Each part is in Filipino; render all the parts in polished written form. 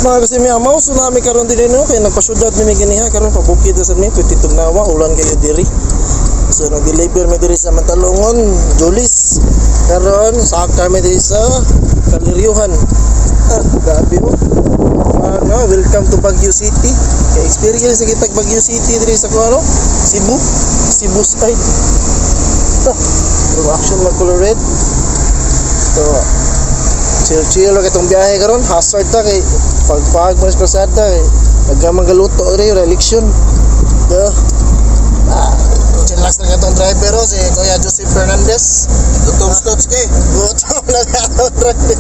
Mga kasi may amaw, tsunami karon diri no kay nagpasyudad mi ganiha karon pabukid sa mi pwede tugnawa ulan kayo diri. So nag-deliver mi diri sa Mantalongon, Julis. Karon sakar mi diri sa Kaliryuhan. Grabe mo. Welcome to Baguio City. Kay experience sa kitag Baguio City diri sa kuno, Cebu side. Action mag color red. So chill lang itong biyahe karon, hazard ta kay pagpag mo sa kalsada kay naggamang galuto rin yung election. Chillax na itong driver si Kuya Joseph Fernandez. Gutom stops kay. Gutom na itong driver.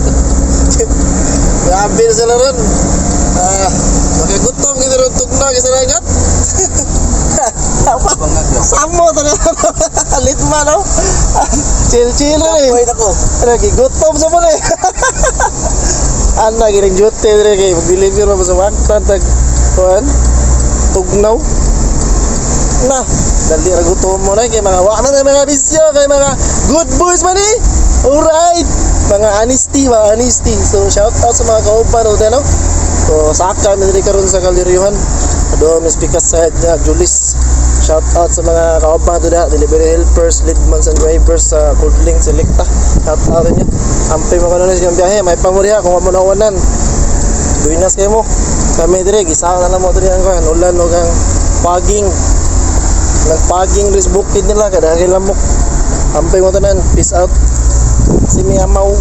Grabe na sila ron. Magkagutom kita ron tugna kasi nagat. Amo talaga. Litma no? Chill na eh. Wait ako. Gutom sa muna eh. Ana gining jute dire kay mag-deliver mo sa waktan tag kuan tugnaw na dali ra gutom mo na kay mga wa na may mga bisyo kay mga good boys man eh. Alright, mga honesty. So shout out sa mga kauban o no. So saka mi diri karon sa Kaliryuhan. Ado mi speaker sa Julis. Shout out sa mga kauban dira, delivery helpers, leadmans and drivers sa Coldlink Selecta. Shout out niyo. Ampay mo kanon sa biyahe, may pamuriha kung amo nawanan. Buinas kay mo. Kami dire gisaw na lang mo diri ang kan ulan og ang paging. Nagpaging ris bukid nila kada lamok. Ampay mo tanan. Peace out. Si Mia Mau.